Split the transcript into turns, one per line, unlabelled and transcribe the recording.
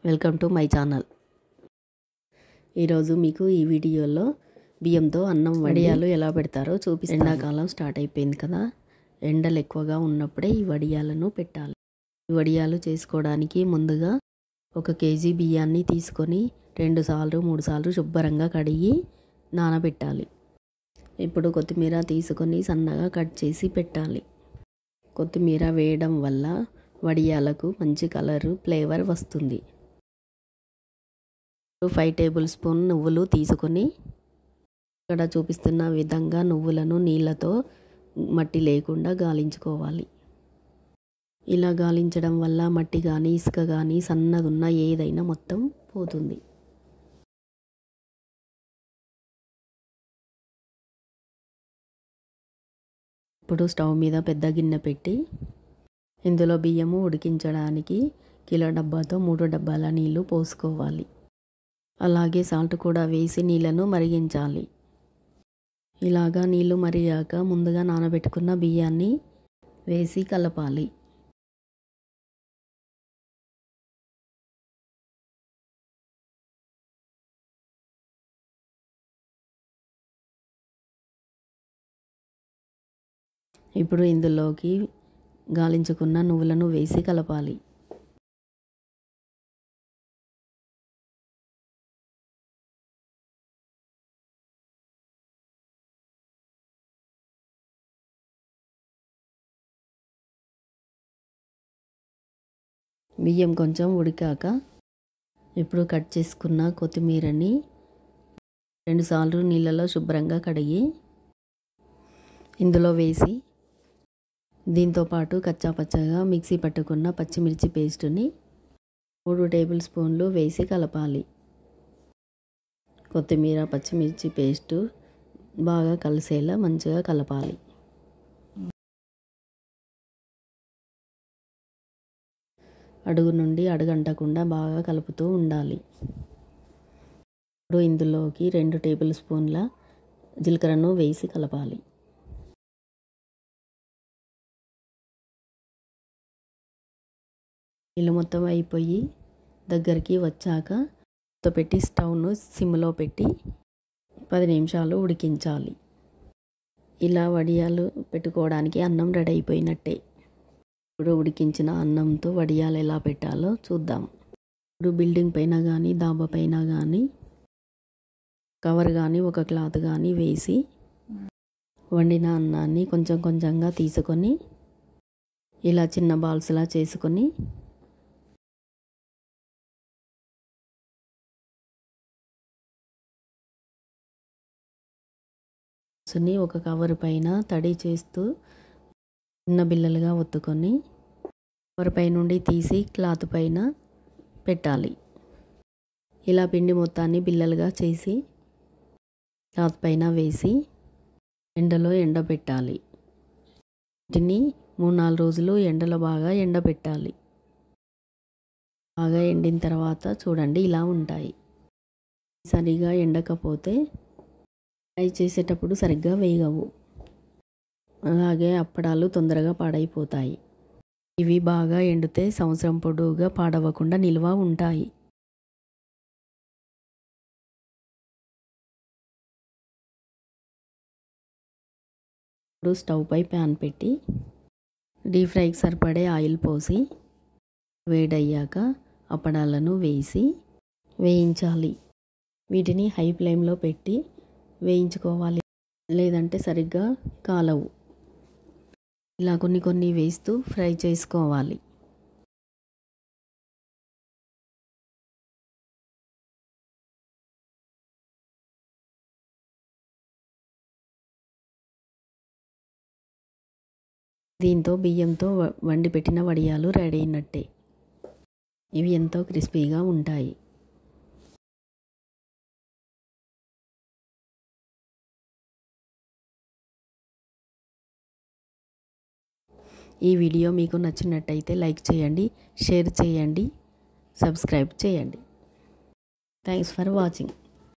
Welcome to my channel. ఈరోజు మీకు ఈ వీడియోలో బియ్యంతో అన్నం వడియాలు ఎలా పెడతారో చూపిస్తాను. ఎండాకాలం స్టార్ట్ అయిపోయింది కదా, ఎండలు ఎక్కువగా ఉన్నప్పుడే ఈ వడియాలను పెట్టాలి. ఈ వడియాలు చేసుకోవడానికి ముందుగా 1 కేజీ బియ్యాన్ని తీసుకొని 2 సార్లు 3 సార్లు శుభ్రంగా కడిగి నానబెట్టాలి. ఇప్పుడు కొత్తిమీర తీసుకొని సన్నగా కట్ చేసి పెట్టాలి. కొత్తిమీర వేయడం వల్ల వడియాలకు మంచి కలరు ఫ్లేవర్ వస్తుంది. 5 టేబుల్ స్పూన్ నువ్వులు తీసుకొని ఇక్కడ చూపిస్తున్న విధంగా నువ్వులను నీళ్ళతో మట్టి లేకుండా గాలించుకోవాలి. ఇలా గాలించడం వల్ల మట్టి కానీ ఇసుక కానీ సన్నదున్న ఏదైనా మొత్తం పోతుంది. ఇప్పుడు స్టవ్ మీద పెద్ద గిన్నె పెట్టి ఇందులో బియ్యము ఉడికించడానికి కిలో డబ్బాతో 3 డబ్బాల నీళ్లు పోసుకోవాలి. అలాగే సాల్ట్ కూడా వేసి నీళ్ళను మరిగించాలి. ఇలాగా నీళ్లు మరిగాక ముందుగా నానబెట్టుకున్న బియ్యాన్ని వేసి కలపాలి. ఇప్పుడు ఇందులోకి గాలించుకున్న నువ్వులను వేసి కలపాలి. బియ్యం కొంచెం ఉడికాక ఇప్పుడు కట్ చేసుకున్న కొత్తిమీరని 2 సార్లు నీళ్ళలో శుభ్రంగా కడిగి ఇందులో వేసి దీంతోపాటు కచ్చాపచ్చగా మిక్సీ పట్టుకున్న పచ్చిమిర్చి పేస్టుని 3 టేబుల్ స్పూన్లు వేసి కలపాలి. కొత్తిమీర పచ్చిమిర్చి పేస్టు బాగా కలిసేలా మంచిగా కలపాలి. అడుగు నుండి అడుగంటకుండా బాగా కలుపుతూ ఉండాలి. ఇప్పుడు ఇందులోకి 2 టేబుల్ స్పూన్ల జీలకర్రను వేసి కలపాలి. నీళ్ళు మొత్తం అయిపోయి దగ్గరికి వచ్చాక మూత పెట్టి స్టవ్ను సిమ్లో పెట్టి 10 నిమిషాలు ఉడికించాలి. ఇలా వడియాలు పెట్టుకోవడానికి అన్నం రెడీ అయిపోయినట్టే. ఇప్పుడు ఉడికించిన అన్నంతో వడియాలు ఎలా పెట్టాలో చూద్దాం. ఇప్పుడు బిల్డింగ్ పైన కానీ డాబా పైన కానీ కవర్ కానీ ఒక క్లాత్ కానీ వేసి వండిన అన్నాన్ని కొంచెం కొంచెంగా తీసుకొని ఇలా చిన్న బాల్స్లా చేసుకొని ఒక కవర్ పైన తడి చేస్తూ చిన్న బిల్లలుగా ఒత్తుకొని కవర్ పై నుండి తీసి క్లాత్ పైన పెట్టాలి. ఇలా పిండి మొత్తాన్ని బిల్లలుగా చేసి క్లాత్ పైన వేసి ఎండలో ఎండబెట్టాలి. వీటిని 3-4 రోజులు ఎండలో బాగా ఎండబెట్టాలి. బాగా ఎండిన తర్వాత చూడండి ఇలా ఉంటాయి. సరిగా ఎండకపోతే ఫ్రై చేసేటప్పుడు సరిగ్గా వేగవు. అలాగే అప్పడాలు తొందరగా పాడైపోతాయి. ఇవి బాగా ఎండితే సంవత్సరం పొడవుగా పాడవకుండా నిల్వ ఉంటాయి. ఇప్పుడు స్టవ్ పై ప్యాన్ పెట్టి డీప్ ఫ్రైకి సరిపడే ఆయిల్ పోసి వేడయ్యాక అప్పడాలను వేసి వేయించాలి. వీటిని హై ఫ్లేమ్లో పెట్టి వేయించుకోవాలి, లేదంటే సరిగ్గా కాలవు. ఇలా కొన్ని వేస్తూ ఫ్రై చేసుకోవాలి. దీంతో బియ్యంతో వండి పెట్టిన వడియాలు రెడీ అయినట్టే. ఇవి ఎంతో క్రిస్పీగా ఉంటాయి. ఈ వీడియో మీకు నచ్చినట్టయితే లైక్ చేయండి, షేర్ చేయండి, సబ్స్క్రైబ్ చేయండి. Thanks for watching.